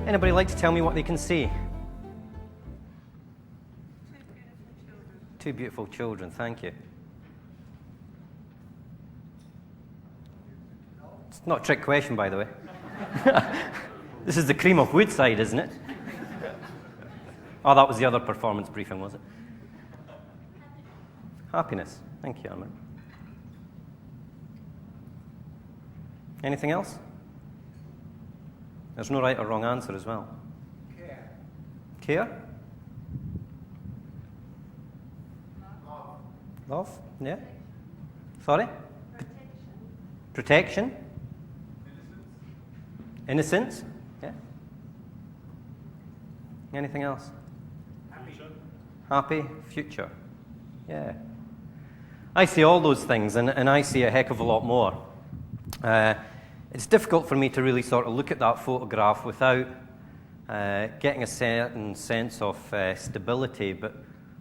Anybody like to tell me what they can see? Two beautiful children, thank you. It's not a trick question, by the way. This is the cream of Woodside, isn't it? Oh, that was the other performance briefing, was it? Happiness. Thank you, Armin. Anything else? There's no right or wrong answer as well. Care. Care? Love. Love? Yeah. Sorry? Protection? Innocence? Yeah. Anything else? Happy. Happy? Future? Yeah. I see all those things, and I see a heck of a lot more. It's difficult for me to really sort of look at that photograph without getting a certain sense of stability, but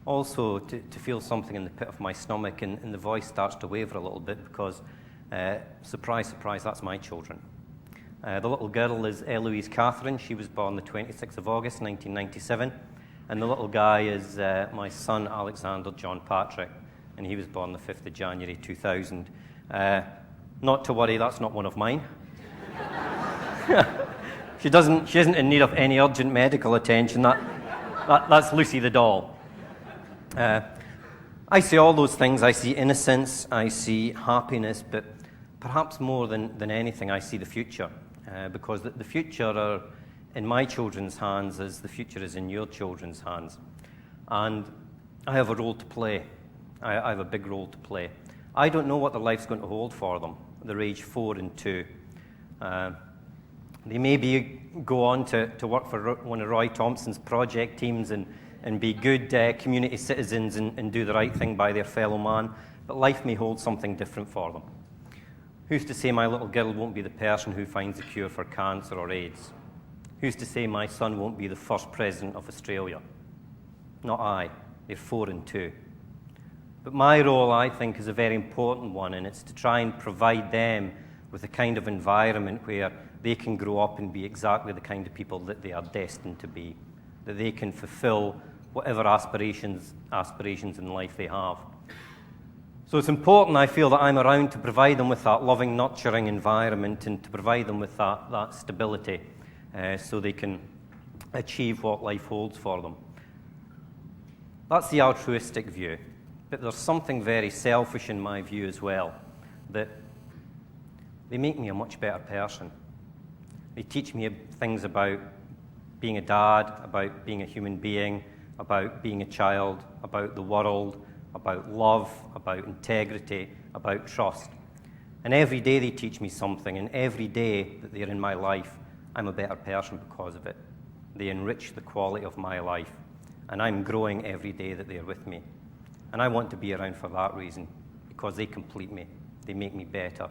also to feel something in the pit of my stomach, and the voice starts to waver a little bit because, surprise, surprise, that's my children. The little girl is Eloise Catherine. She was born the 26th of August, 1997. And the little guy is my son, Alexander John Patrick, and he was born the 5th of January, 2000. Not to worry, that's not one of mine. She isn't in need of any urgent medical attention. That's Lucy the doll. I see all those things. I see innocence, I see happiness, but perhaps more than anything, I see the future. Because the future are in my children's hands as the future is in your children's hands. And I have a role to play. I have a big role to play. I don't know what their life's going to hold for them. They're age 4 and 2. They maybe go on to work for one of Roy Thompson's project teams and be good community citizens and do the right thing by their fellow man. But life may hold something different for them. Who's to say my little girl won't be the person who finds a cure for cancer or AIDS? Who's to say my son won't be the first president of Australia? Not I. They're 4 and 2. But my role, I think, is a very important one, and it's to try and provide them with a kind of environment where they can grow up and be exactly the kind of people that they are destined to be, that they can fulfill whatever aspirations in life they have. So it's important, I feel, that I'm around to provide them with that loving, nurturing environment and to provide them with that stability so they can achieve what life holds for them. That's the altruistic view. But there's something very selfish in my view as well, that they make me a much better person. They teach me things about being a dad, about being a human being, about being a child, about the world, about love, about integrity, about trust. And every day they teach me something, and every day that they're in my life, I'm a better person because of it. They enrich the quality of my life, and I'm growing every day that they're with me. And I want to be around for that reason, because they complete me, they make me better.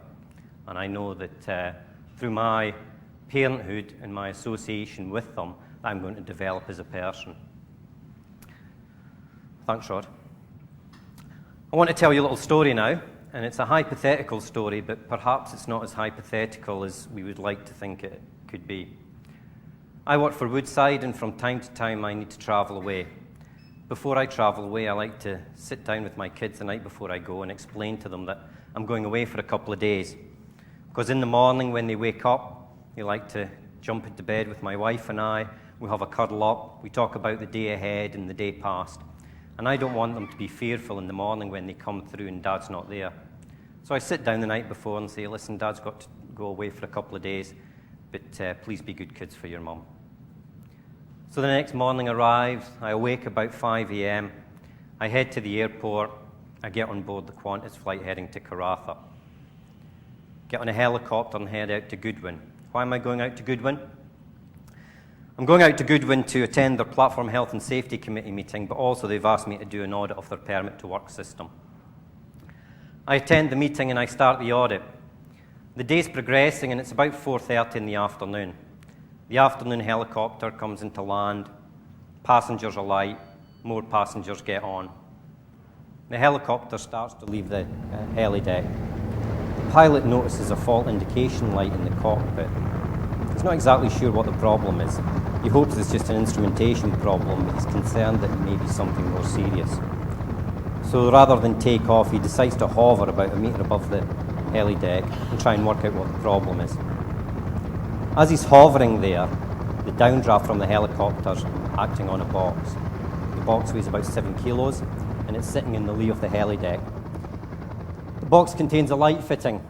And I know that through my parenthood and my association with them, I'm going to develop as a person. Thanks, Rod. I want to tell you a little story now, and it's a hypothetical story, but perhaps it's not as hypothetical as we would like to think it could be. I work for Woodside, and from time to time I need to travel away. Before I travel away, I like to sit down with my kids the night before I go and explain to them that I'm going away for a couple of days. Because in the morning when they wake up, they like to jump into bed with my wife and I. We have a cuddle up. We talk about the day ahead and the day past. And I don't want them to be fearful in the morning when they come through and Dad's not there. So I sit down the night before and say, listen, Dad's got to go away for a couple of days, but please be good kids for your mum. So the next morning arrives. I awake about 5 a.m. I head to the airport. I get on board the Qantas flight heading to Karratha. Get on a helicopter and head out to Goodwin. Why am I going out to Goodwin? I'm going out to Goodwin to attend their Platform Health and Safety Committee meeting, but also they've asked me to do an audit of their permit to work system. I attend the meeting and I start the audit. The day's progressing and it's about 4:30 in the afternoon. The afternoon helicopter comes into land, passengers alight, more passengers get on. The helicopter starts to leave the heli deck. The pilot notices a fault indication light in the cockpit. He's not exactly sure what the problem is. He hopes it's just an instrumentation problem, but he's concerned that it may be something more serious. So rather than take off, he decides to hover about a metre above the heli deck and try and work out what the problem is. As he's hovering there, the downdraft from the helicopter's acting on a box. The box weighs about 7 kilos, and it's sitting in the lee of the heli deck. The box contains a light fitting.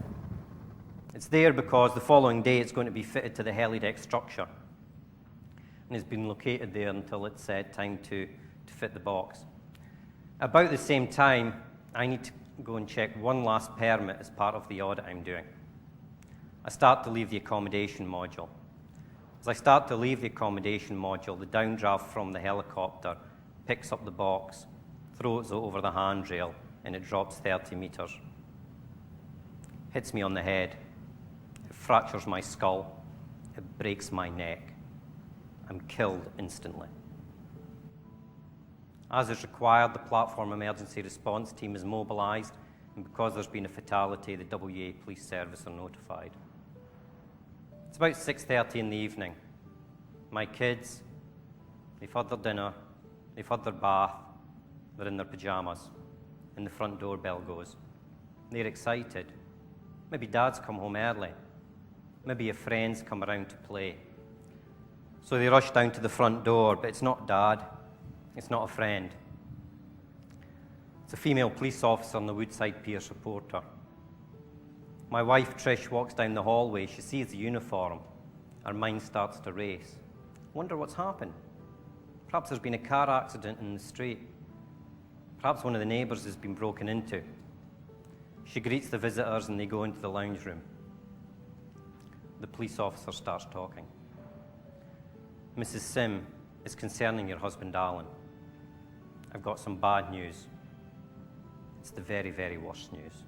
It's there because the following day it's going to be fitted to the heli deck structure. And it's been located there until it's time to fit the box. About the same time, I need to go and check one last permit as part of the audit I'm doing. I start to leave the accommodation module. As I start to leave the accommodation module, the downdraft from the helicopter picks up the box, throws it over the handrail, and it drops 30 meters. Hits me on the head. It fractures my skull. It breaks my neck. I'm killed instantly. As is required, the platform emergency response team is mobilized, and because there's been a fatality, the WA Police Service are notified. It's about 6:30 in the evening. My kids, they've had their dinner, they've had their bath, they're in their pajamas, and the front doorbell goes. They're excited. Maybe Dad's come home early. Maybe a friend's come around to play. So they rush down to the front door, but it's not Dad. It's not a friend. It's a female police officer on the Woodside Pier supporter. My wife, Trish, walks down the hallway. She sees the uniform. Her mind starts to race. Wonder what's happened. Perhaps there's been a car accident in the street. Perhaps one of the neighbours has been broken into. She greets the visitors and they go into the lounge room. The police officer starts talking. Mrs. Sim, it's concerning your husband, Alan. I've got some bad news. It's the very, very worst news.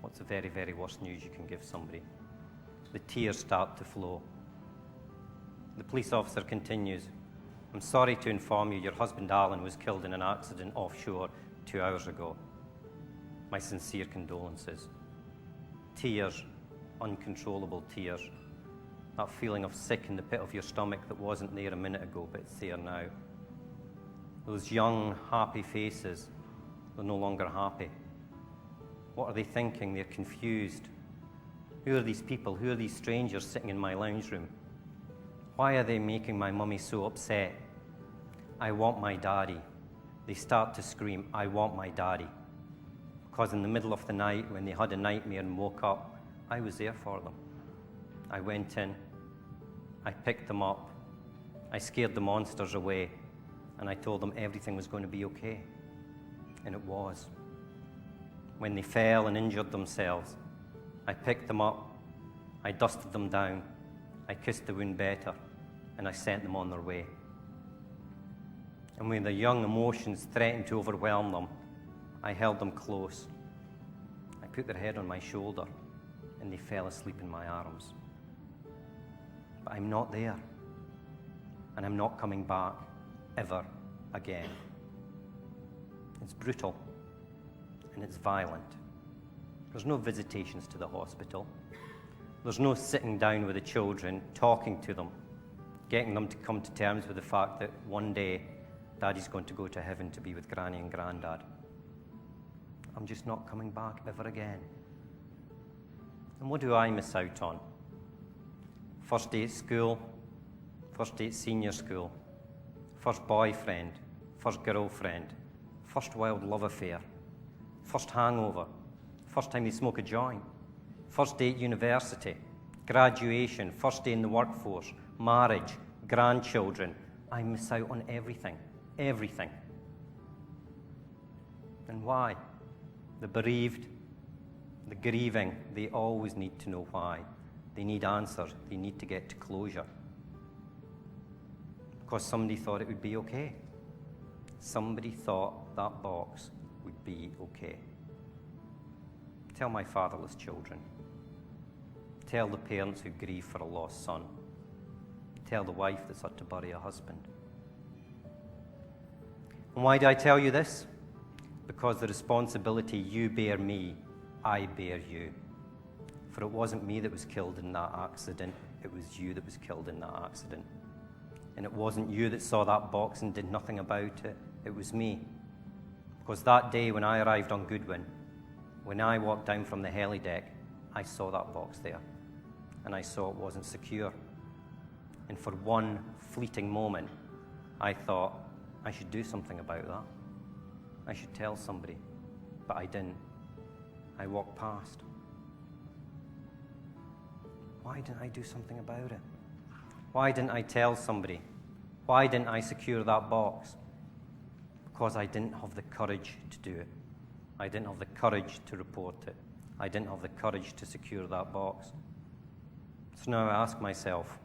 What's the very, very worst news you can give somebody? The tears start to flow. The police officer continues. I'm sorry to inform you your husband Alan was killed in an accident offshore 2 hours ago. My sincere condolences. Tears, uncontrollable tears. That feeling of sick in the pit of your stomach that wasn't there a minute ago, but it's there now. Those young, happy faces, they're no longer happy. What are they thinking? They're confused. Who are these people? Who are these strangers sitting in my lounge room? Why are they making my mummy so upset? I want my daddy. They start to scream, I want my daddy. Because in the middle of the night, when they had a nightmare and woke up, I was there for them. I went in, I picked them up, I scared the monsters away, and I told them everything was going to be okay. And it was. When they fell and injured themselves, I picked them up, I dusted them down, I kissed the wound better, and I sent them on their way. And when their young emotions threatened to overwhelm them, I held them close. I put their head on my shoulder, and they fell asleep in my arms. But I'm not there, and I'm not coming back ever again. It's brutal, and it's violent. There's no visitations to the hospital. There's no sitting down with the children, talking to them, getting them to come to terms with the fact that one day Daddy's going to go to heaven to be with Granny and Grandad. I'm just not coming back ever again. And what do I miss out on? First day at school, first day at senior school, first boyfriend, first girlfriend, first wild love affair, first hangover, first time they smoke a joint, first day at university, graduation, first day in the workforce, marriage, grandchildren. I miss out on everything, everything. And why? The bereaved, the grieving, they always need to know why. They need answers. They need to get to closure. Because somebody thought it would be okay. Somebody thought that box would be okay. Tell my fatherless children. Tell the parents who grieve for a lost son. Tell the wife that's had to bury a husband. And why do I tell you this? Because the responsibility you bear me, I bear you. For it wasn't me that was killed in that accident. it was you that was killed in that accident. And it wasn't you that saw that box and did nothing about it. It was me. Because that day when I arrived on Goodwin, when I walked down from the heli deck, I saw that box there. And I saw it wasn't secure. And for one fleeting moment, I thought, I should do something about that. I should tell somebody. But I didn't. I walked past. Why didn't I do something about it? Why didn't I tell somebody? Why didn't I secure that box? Because I didn't have the courage to do it. I didn't have the courage to report it. I didn't have the courage to secure that box. So now I ask myself,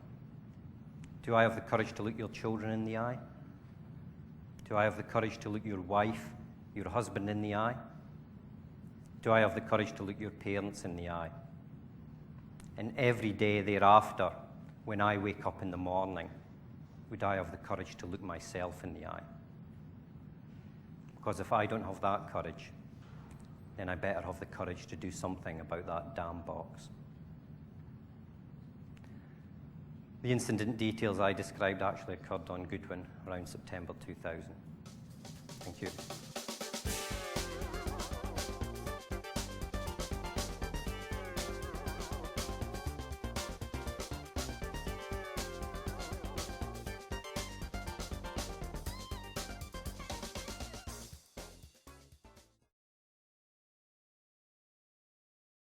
do I have the courage to look your children in the eye? Do I have the courage to look your wife, your husband in the eye? Do I have the courage to look your parents in the eye? And every day thereafter, when I wake up in the morning, would I have the courage to look myself in the eye? Because if I don't have that courage, then I better have the courage to do something about that damn box. The incident details I described actually occurred on Goodwin around September 2000. Thank you.